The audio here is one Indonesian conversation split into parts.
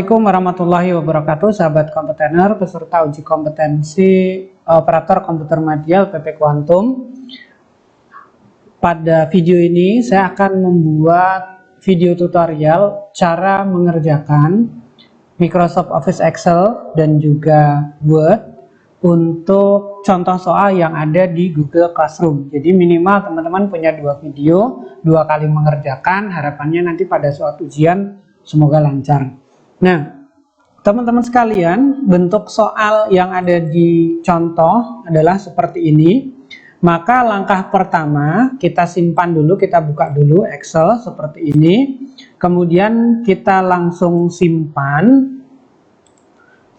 Assalamualaikum warahmatullahi wabarakatuh, sahabat kompetener, peserta uji kompetensi operator komputer media LPP Kuantum. Pada video ini saya akan membuat video tutorial cara mengerjakan Microsoft Office Excel dan juga Word untuk contoh soal yang ada di Google Classroom. Jadi minimal teman-teman punya 2 video, 2 kali mengerjakan, harapannya nanti pada suatu ujian semoga lancar. Nah, teman-teman sekalian, bentuk soal yang ada di contoh adalah seperti ini. Maka langkah pertama, kita simpan dulu, kita buka dulu Excel seperti ini. Kemudian kita langsung simpan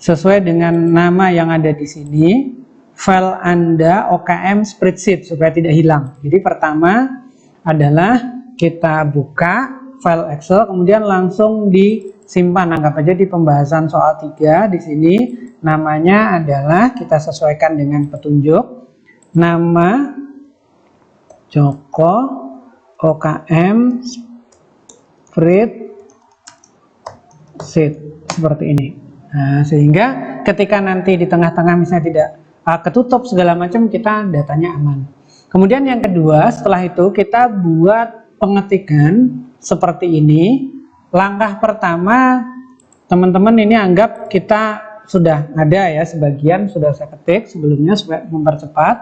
sesuai dengan nama yang ada di sini. File Anda OKM spreadsheet supaya tidak hilang. Jadi pertama adalah kita buka file Excel, kemudian langsung disimpan. Anggap aja di pembahasan soal 3 di sini namanya adalah kita sesuaikan dengan petunjuk. Nama Joko OKM spreadsheet seperti ini. Nah, sehingga ketika nanti di tengah-tengah misalnya tidak ketutup segala macam, kita datanya aman. Kemudian yang kedua, setelah itu kita buat pengetikan seperti ini. Langkah pertama, teman-teman ini anggap kita sudah ada ya, sebagian sudah saya ketik sebelumnya supaya mempercepat.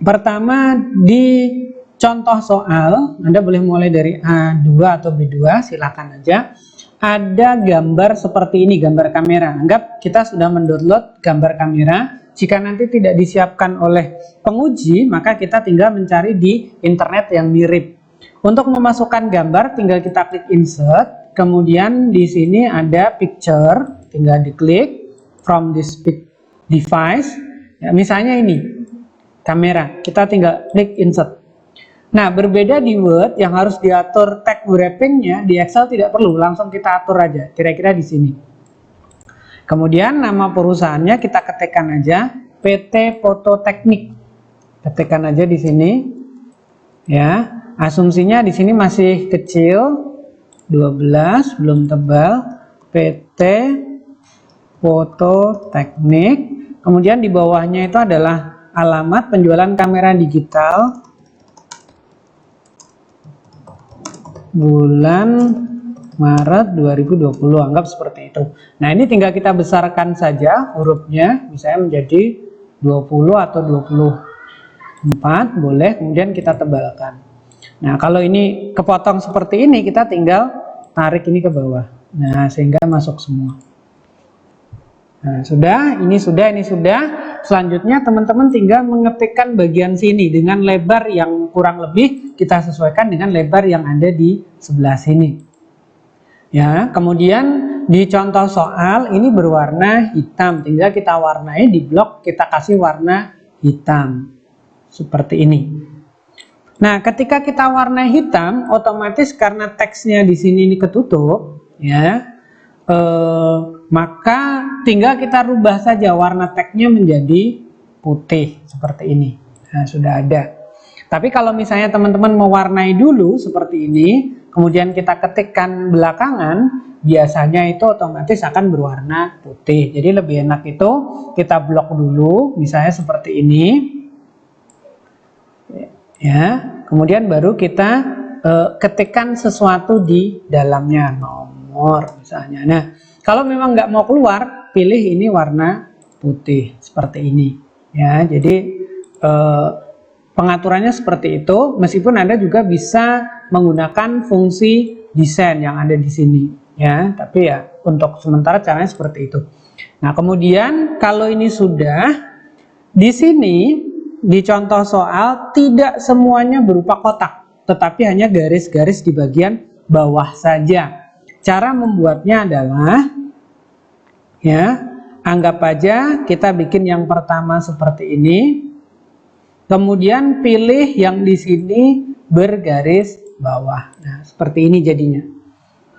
Pertama, di contoh soal, Anda boleh mulai dari A2 atau B2, silakan aja. Ada gambar seperti ini, gambar kamera. Anggap kita sudah mendownload gambar kamera. Jika nanti tidak disiapkan oleh penguji, maka kita tinggal mencari di internet yang mirip. Untuk memasukkan gambar, tinggal kita klik insert, kemudian di sini ada picture, tinggal diklik from this device. Ya, misalnya ini kamera, kita tinggal klik insert. Nah, berbeda di Word yang harus diatur tag wrappingnya, di Excel tidak perlu, langsung kita atur aja, kira-kira di sini. Kemudian nama perusahaannya kita ketikkan aja, PT Foto Teknik, ketikkan aja di sini, ya. Asumsinya di sini masih kecil, 12, belum tebal, PT Foto Teknik. Kemudian di bawahnya itu adalah alamat penjualan kamera digital bulan Maret 2020, anggap seperti itu. Nah, ini tinggal kita besarkan saja hurufnya, misalnya menjadi 20 atau 24, boleh, kemudian kita tebalkan. Nah, kalau ini kepotong seperti ini, kita tinggal tarik ini ke bawah. Nah, sehingga masuk semua. Nah, sudah, ini sudah, ini sudah. Selanjutnya teman-teman tinggal mengetikkan bagian sini dengan lebar yang kurang lebih kita sesuaikan dengan lebar yang ada di sebelah sini. Ya, kemudian di contoh soal ini berwarna hitam, tinggal kita warnai di blok, kita kasih warna hitam. Seperti ini. Nah, ketika kita warnai hitam, otomatis karena teksnya di sini ini ketutup, ya, maka tinggal kita rubah saja warna teksnya menjadi putih seperti ini. Nah, sudah ada. Tapi kalau misalnya teman-teman mewarnai dulu seperti ini, kemudian kita ketikkan belakangan, biasanya itu otomatis akan berwarna putih. Jadi lebih enak itu kita blok dulu, misalnya seperti ini. Ya, kemudian baru kita ketikkan sesuatu di dalamnya, nomor misalnya. Nah, kalau memang nggak mau keluar, pilih ini warna putih seperti ini. Ya, jadi pengaturannya seperti itu. Meskipun Anda juga bisa menggunakan fungsi desain yang ada di sini. Ya, tapi ya untuk sementara caranya seperti itu. Nah, kemudian kalau ini sudah di sini. Di contoh soal tidak semuanya berupa kotak, tetapi hanya garis-garis di bagian bawah saja. Cara membuatnya adalah, ya, anggap aja kita bikin yang pertama seperti ini. Kemudian pilih yang di sini bergaris bawah. Nah, seperti ini jadinya.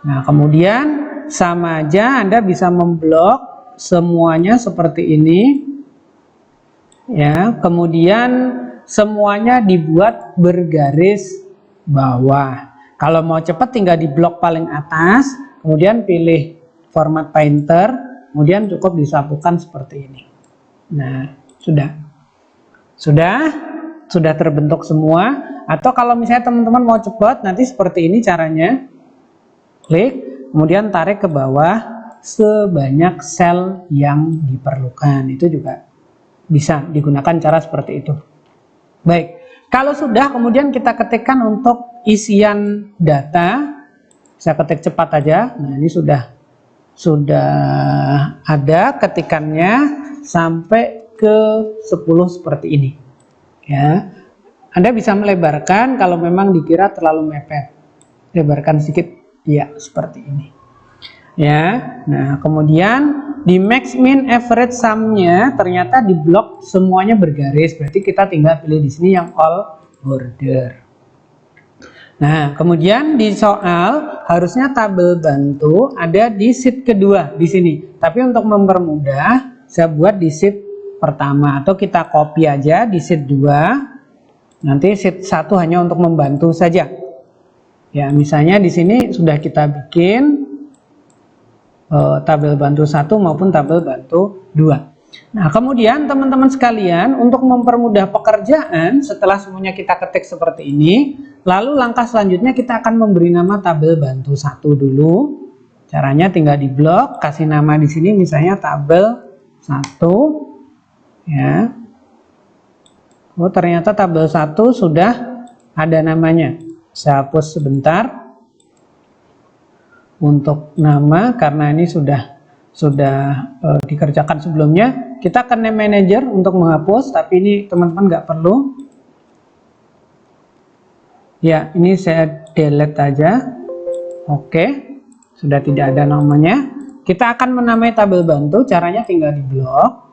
Nah, kemudian sama aja Anda bisa memblok semuanya seperti ini. Ya, kemudian semuanya dibuat bergaris bawah. Kalau mau cepat tinggal di blok paling atas, kemudian pilih format painter, kemudian cukup disapukan seperti ini. Nah, sudah terbentuk semua. Atau kalau misalnya teman-teman mau cepat, nanti seperti ini caranya. Klik, kemudian tarik ke bawah sebanyak sel yang diperlukan. Itu juga bisa digunakan cara seperti itu. Baik, kalau sudah kemudian kita ketikkan untuk isian data. Saya ketik cepat aja. Nah, ini sudah ada ketikannya sampai ke 10 seperti ini. Ya. Anda bisa melebarkan kalau memang dikira terlalu mepet. Lebarkan sedikit, ya seperti ini. Ya. Nah, kemudian di max min average sum-nya ternyata di blok semuanya bergaris. Berarti kita tinggal pilih di sini yang all border. Nah, kemudian di soal harusnya tabel bantu ada di sheet kedua di sini. Tapi untuk mempermudah, saya buat di sheet pertama atau kita copy aja di sheet 2. Nanti sheet 1 hanya untuk membantu saja. Ya, misalnya di sini sudah kita bikin tabel bantu 1 maupun tabel bantu 2. Nah, kemudian teman-teman sekalian, untuk mempermudah pekerjaan setelah semuanya kita ketik seperti ini, lalu langkah selanjutnya kita akan memberi nama tabel bantu 1 dulu. Caranya tinggal di blok, kasih nama di sini misalnya tabel 1. Ya. Oh, ternyata tabel 1 sudah ada namanya. Saya hapus sebentar untuk nama karena ini sudah dikerjakan sebelumnya. Kita ke name manager untuk menghapus, tapi ini teman-teman nggak perlu. Ya, ini saya delete aja. Oke, sudah tidak ada namanya. Kita akan menamai tabel bantu, caranya tinggal di blok.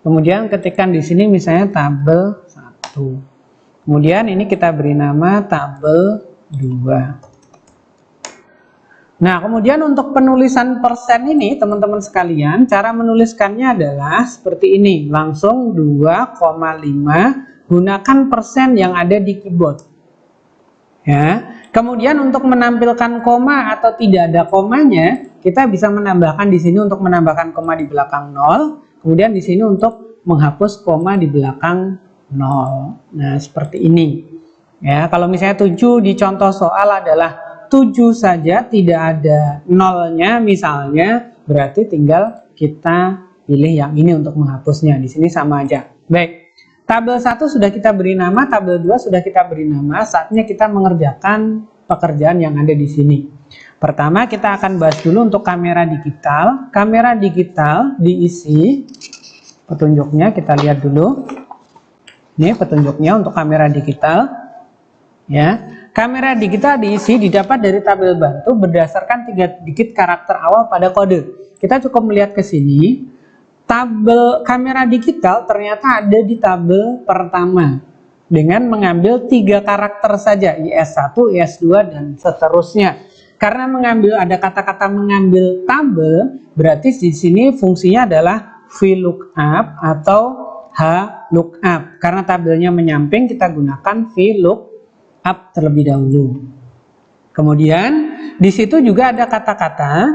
Kemudian ketikkan di sini misalnya tabel 1. Kemudian ini kita beri nama tabel 2. Nah, kemudian untuk penulisan persen ini teman-teman sekalian, cara menuliskannya adalah seperti ini. Langsung 2,5 gunakan persen yang ada di keyboard. Ya. Kemudian untuk menampilkan koma atau tidak ada komanya, kita bisa menambahkan di sini untuk menambahkan koma di belakang 0. Kemudian di sini untuk menghapus koma di belakang 0. Nah, seperti ini. Ya, kalau misalnya 7 di contoh soal adalah 7 saja, tidak ada nolnya misalnya, berarti tinggal kita pilih yang ini untuk menghapusnya. Di sini sama aja. Baik, tabel 1 sudah kita beri nama, tabel 2 sudah kita beri nama. Saatnya kita mengerjakan pekerjaan yang ada di sini. Pertama kita akan bahas dulu untuk kamera digital. Kamera digital diisi petunjuknya, kita lihat dulu. Ini petunjuknya untuk kamera digital. Ya. Kamera digital diisi didapat dari tabel bantu berdasarkan 3 digit karakter awal pada kode. Kita cukup melihat ke sini. Tabel kamera digital ternyata ada di tabel pertama dengan mengambil 3 karakter saja, IS1, IS2 dan seterusnya. Karena ada kata-kata mengambil tabel, berarti di sini fungsinya adalah VLOOKUP atau HLOOKUP. Karena tabelnya menyamping, kita gunakan VLOOKUP terlebih dahulu. Kemudian di situ juga ada kata-kata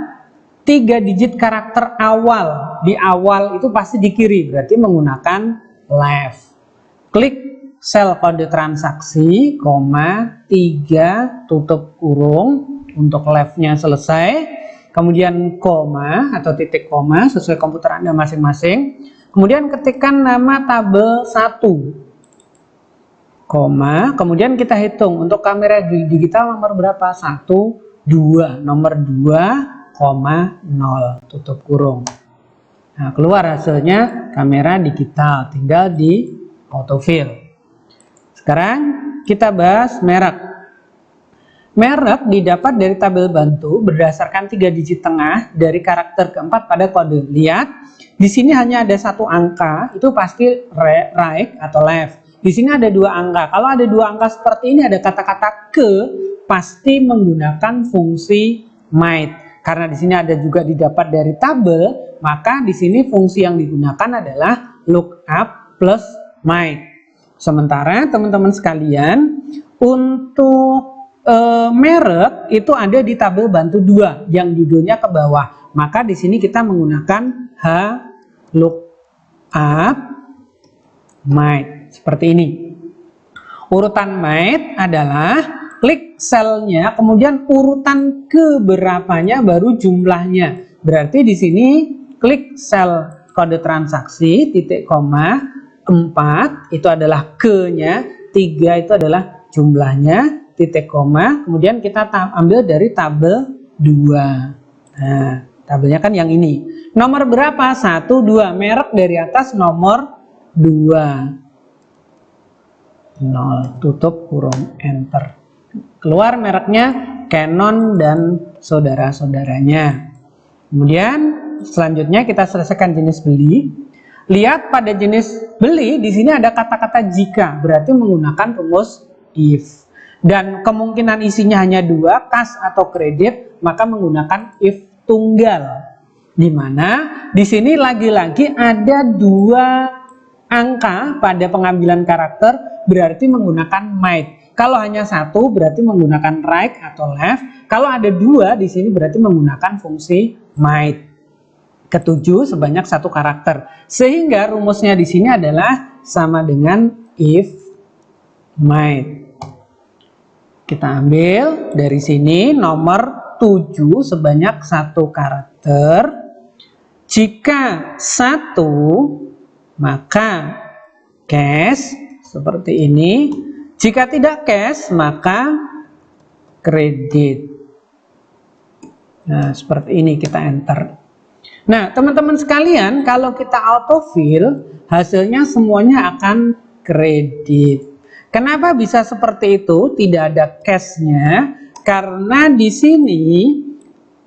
3 digit karakter awal. Di awal itu pasti di kiri, berarti menggunakan left. Klik sel kode transaksi, 3 tutup kurung untuk leftnya selesai. Kemudian koma atau titik koma sesuai komputer Anda masing-masing. Kemudian ketikkan nama tabel 1. Koma, kemudian kita hitung untuk kamera digital nomor berapa? 1, 2, nomor 2, 0, tutup kurung. Nah, keluar hasilnya kamera digital, tinggal di autofill. Sekarang kita bahas merek. Merek didapat dari tabel bantu berdasarkan 3 digit tengah dari karakter keempat pada kode. Lihat, di sini hanya ada 1 angka, itu pasti right atau left. Di sini ada 2 angka. Kalau ada 2 angka seperti ini, ada kata-kata ke, pasti menggunakan fungsi might. Karena di sini ada juga didapat dari tabel, maka di sini fungsi yang digunakan adalah lookup plus might. Sementara teman-teman sekalian, untuk merek itu ada di tabel bantu 2 yang judulnya ke bawah. maka di sini kita menggunakan H lookup might seperti ini. Urutan might adalah klik selnya, kemudian urutan keberapanya baru jumlahnya. Berarti di sini klik sel kode transaksi, titik koma, 4 itu adalah ke-nya, 3 itu adalah jumlahnya, titik koma, kemudian kita ambil dari tabel 2. Nah, tabelnya kan yang ini. Nomor berapa? 1, 2. Merek dari atas nomor 2. 0, tutup kurung, enter. Keluar mereknya Canon dan saudara-saudaranya. Kemudian selanjutnya kita selesaikan jenis beli. Lihat pada jenis beli di sini ada kata-kata jika, berarti menggunakan rumus if. Dan kemungkinan isinya hanya 2, kas atau kredit, maka menggunakan if tunggal. Di mana di sini lagi-lagi ada 2 angka pada pengambilan karakter, berarti menggunakan might. Kalau hanya 1 berarti menggunakan right atau left. Kalau ada 2 di sini berarti menggunakan fungsi might. Ketujuh sebanyak 1 karakter. Sehingga rumusnya di sini adalah sama dengan if might. Kita ambil dari sini nomor 7 sebanyak 1 karakter. Jika 1 maka cash seperti ini. Jika tidak cash maka kredit. Nah, seperti ini kita enter. Nah, teman-teman sekalian, kalau kita autofill, hasilnya semuanya akan kredit. Kenapa bisa seperti itu? Tidak ada cash-nya, karena di sini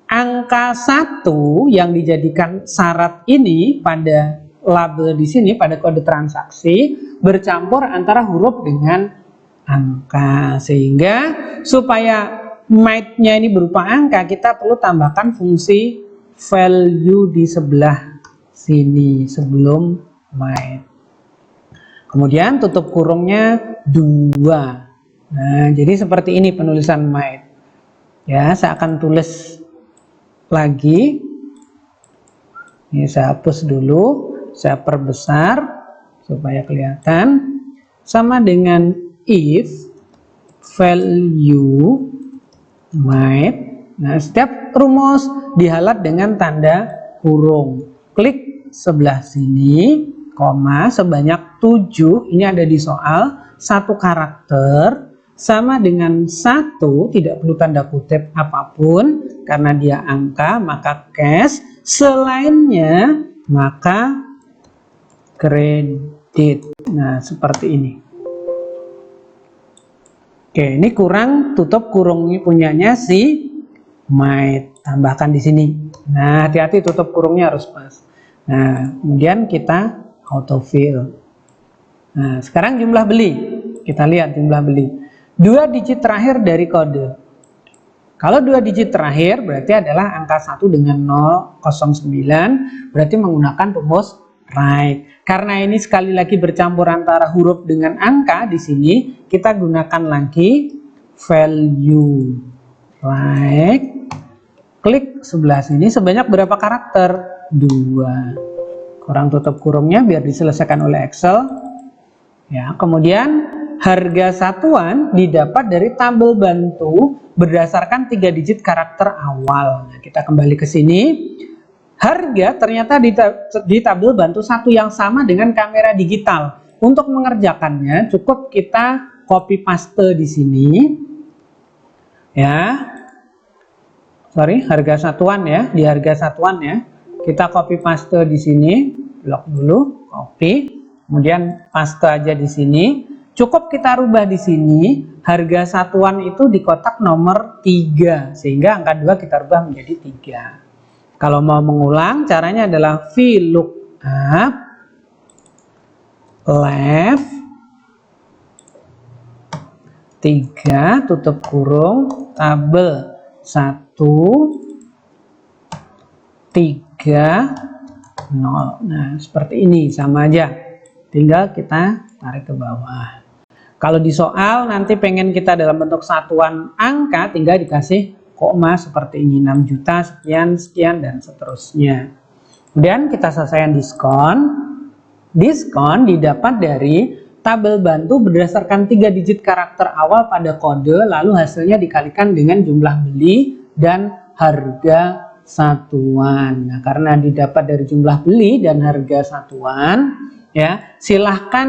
angka 1 yang dijadikan syarat ini pada label di sini pada kode transaksi bercampur antara huruf dengan angka, sehingga supaya might-nya ini berupa angka kita perlu tambahkan fungsi value di sebelah sini sebelum might. Kemudian tutup kurungnya 2. Nah, jadi seperti ini penulisan might. Ya, saya akan tulis lagi. Ini saya hapus dulu. Saya perbesar supaya kelihatan. Sama dengan if value might. Nah, setiap rumus dihalat dengan tanda kurung. Klik sebelah sini, koma, sebanyak 7. Ini ada di soal. 1 karakter sama dengan 1, tidak perlu tanda kutip apapun karena dia angka, maka cash. Selainnya maka kredit. Nah, seperti ini. Oke, ini kurang, tutup kurungnya punyanya si might. Tambahkan di sini. Nah, hati-hati tutup kurungnya harus pas. Nah, kemudian kita autofill. Nah, sekarang jumlah beli. Kita lihat jumlah beli. 2 digit terakhir dari kode. Kalau 2 digit terakhir berarti adalah angka 1 dengan 009, berarti menggunakan rumus right. Karena ini sekali lagi bercampur antara huruf dengan angka, di sini kita gunakan lagi value right. Klik sebelah sini sebanyak berapa karakter? 2. Kurang tutup kurungnya biar diselesaikan oleh Excel. Ya, kemudian harga satuan didapat dari tabel bantu berdasarkan 3 digit karakter awal. Nah, kita kembali ke sini. Harga ternyata di tabel bantu 1 yang sama dengan kamera digital. Untuk mengerjakannya cukup kita copy paste di sini. Ya. Sorry, harga satuan ya, di harga satuan ya. Kita copy paste di sini, blok dulu, copy, kemudian paste aja di sini. Cukup kita rubah di sini, harga satuan itu di kotak nomor 3, sehingga angka 2 kita rubah menjadi 3. Kalau mau mengulang, caranya adalah VLOOKUP left 3 tutup kurung tabel 1 3 0. Nah, seperti ini sama aja. Tinggal kita tarik ke bawah. Kalau di soal nanti pengen kita dalam bentuk satuan angka, tinggal dikasih koma seperti ini, 6 juta sekian sekian dan seterusnya. Kemudian kita selesaikan diskon. Diskon didapat dari tabel bantu berdasarkan 3 digit karakter awal pada kode, lalu hasilnya dikalikan dengan jumlah beli dan harga satuan. Nah, karena didapat dari jumlah beli dan harga satuan, ya, silahkan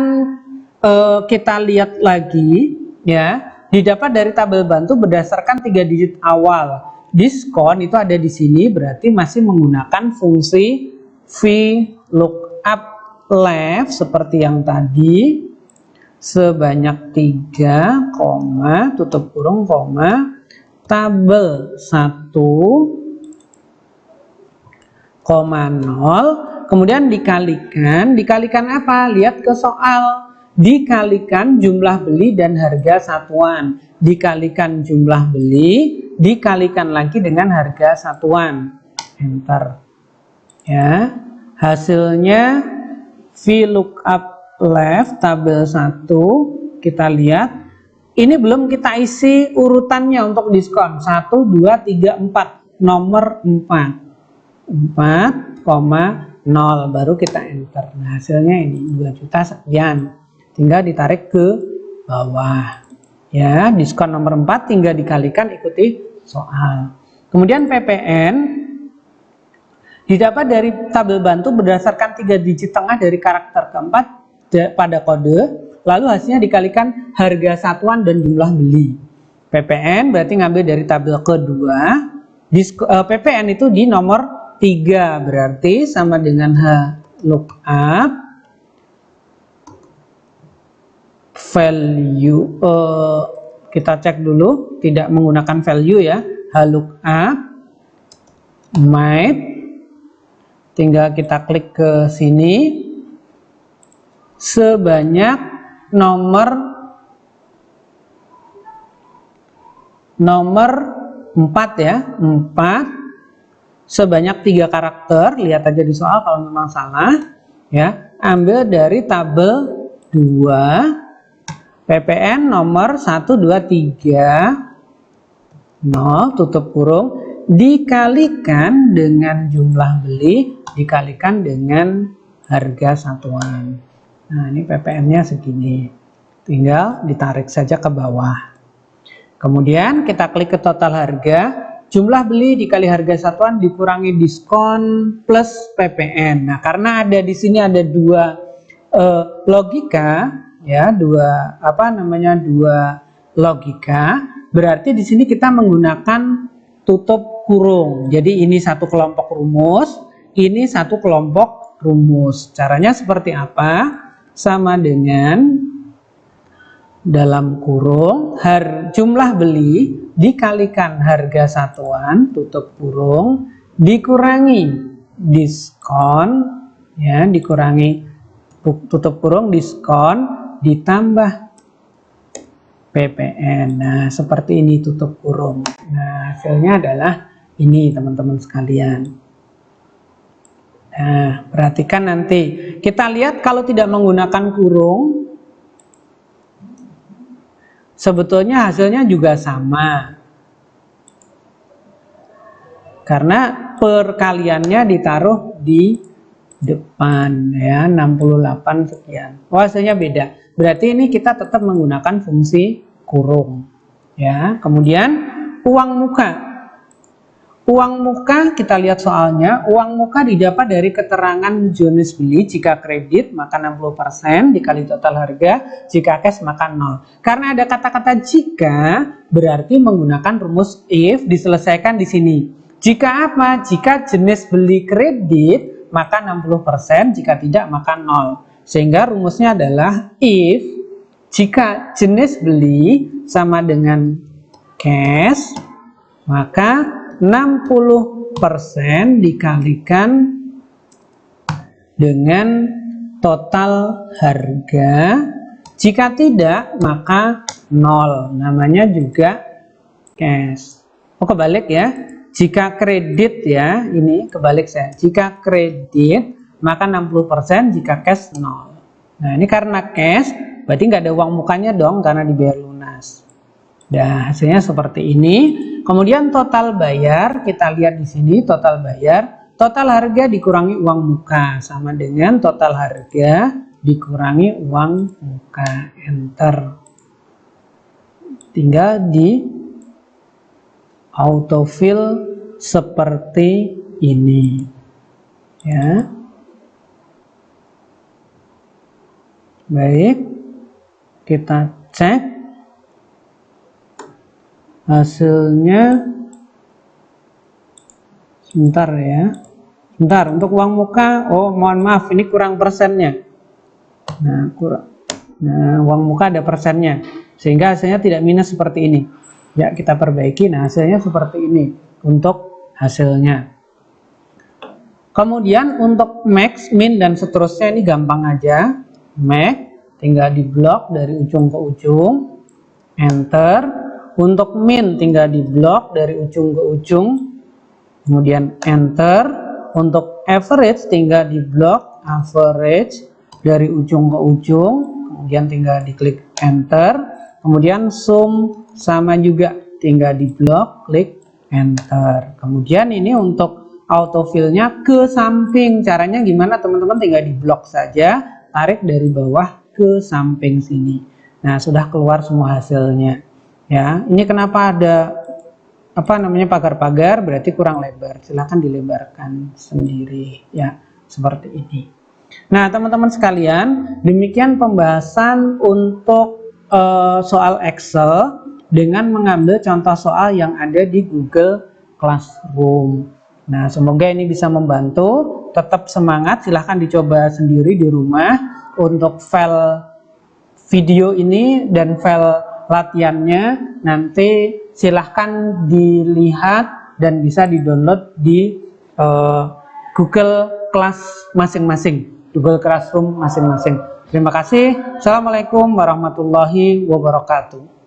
kita lihat lagi, ya. Didapat dari tabel bantu berdasarkan 3 digit awal. Diskon itu ada di sini, berarti masih menggunakan fungsi VLOOKUP left seperti yang tadi, sebanyak 3, tutup kurung, tabel 1,0, kemudian dikalikan apa? Lihat ke soal. Dikalikan jumlah beli dan harga satuan, dikalikan jumlah beli, dikalikan lagi dengan harga satuan, enter, ya. Hasilnya VLOOKUP left tabel 1, kita lihat ini belum kita isi urutannya untuk diskon 1, 2, 3, 4, nomor 4,0 baru kita enter. Nah, hasilnya ini 2 juta sekian, tinggal ditarik ke bawah, ya. Diskon nomor 4 tinggal dikalikan, ikuti soal. Kemudian PPN didapat dari tabel bantu berdasarkan 3 digit tengah dari karakter keempat pada kode, lalu hasilnya dikalikan harga satuan dan jumlah beli. PPN berarti ngambil dari tabel kedua. PPN itu di nomor 3, berarti sama dengan VLOOKUP value, kita cek dulu, tidak menggunakan value, ya. VLOOKUP mate, tinggal kita klik ke sini, sebanyak nomor 4, ya, 4 sebanyak 3 karakter. Lihat aja di soal kalau memang salah, ya. Ambil dari tabel 2, PPN nomor 1, 2, 3, 0, tutup kurung, dikalikan dengan jumlah beli, dikalikan dengan harga satuan. Nah, ini PPN-nya segini, tinggal ditarik saja ke bawah. Kemudian kita klik ke total harga, jumlah beli dikali harga satuan dikurangi diskon plus PPN. Nah, karena ada di sini ada dua logika, ya, dua logika, berarti di sini kita menggunakan tutup kurung. Jadi ini satu kelompok rumus, ini satu kelompok rumus. Caranya seperti apa? Sama dengan dalam kurung jumlah beli dikalikan harga satuan, tutup kurung, dikurangi diskon, ya, dikurangi tutup kurung diskon ditambah PPN. Nah, seperti ini tutup kurung. Nah, hasilnya adalah ini, teman-teman sekalian. Nah, perhatikan nanti. Kita lihat kalau tidak menggunakan kurung, sebetulnya hasilnya juga sama. Karena perkaliannya ditaruh di depan, ya, 68 sekian. Oh, hasilnya beda. Berarti ini kita tetap menggunakan fungsi kurung, ya. Kemudian uang muka. Uang muka kita lihat soalnya. Uang muka didapat dari keterangan jenis beli. Jika kredit maka 60% dikali total harga, jika cash maka 0. Karena ada kata-kata jika, berarti menggunakan rumus if diselesaikan di sini. Jika apa? Jika jenis beli kredit maka 60%, jika tidak maka 0. Sehingga rumusnya adalah if jika jenis beli sama dengan cash, maka 60% dikalikan dengan total harga, jika tidak maka 0, namanya juga cash. Oh, kebalik ya. Jika kredit, ya, ini kebalik saya. Jika kredit maka 60%, jika cash 0. Nah, ini karena cash berarti nggak ada uang mukanya dong, karena dibayar lunas. Nah, hasilnya seperti ini. Kemudian total bayar, kita lihat di sini total bayar, total harga dikurangi uang muka sama dengan total harga dikurangi uang muka. Enter. Tinggal di autofill seperti ini. Ya. Baik. Kita cek hasilnya. Sebentar ya. Sebentar, untuk uang muka, oh mohon maaf, ini kurang persennya. Nah, uang muka ada persennya, sehingga hasilnya tidak minus seperti ini. Ya, kita perbaiki. Nah, hasilnya seperti ini untuk hasilnya. Kemudian untuk max, min, dan seterusnya ini gampang aja. Max, tinggal di blok dari ujung ke ujung. Enter. Untuk min, tinggal di blok dari ujung ke ujung. Kemudian enter. Untuk average, tinggal di blok average dari ujung ke ujung. Kemudian tinggal diklik enter. Kemudian sum sama juga, tinggal di blok, klik enter. Kemudian ini untuk autofill-nya ke samping. Caranya gimana teman-teman? Tinggal di blok saja, tarik dari bawah ke samping sini. Nah, sudah keluar semua hasilnya. Ya, ini kenapa ada pagar-pagar, berarti kurang lebar. Silahkan dilebarkan sendiri ya, seperti ini. Nah, teman-teman sekalian, demikian pembahasan untuk soal Excel dengan mengambil contoh soal yang ada di Google Classroom. Nah, semoga ini bisa membantu. Tetap semangat, silahkan dicoba sendiri di rumah. Untuk file video ini dan file latihannya nanti silahkan dilihat dan bisa di-download di Google Class masing-masing, Google Classroom masing-masing. Terima kasih. Assalamualaikum warahmatullahi wabarakatuh.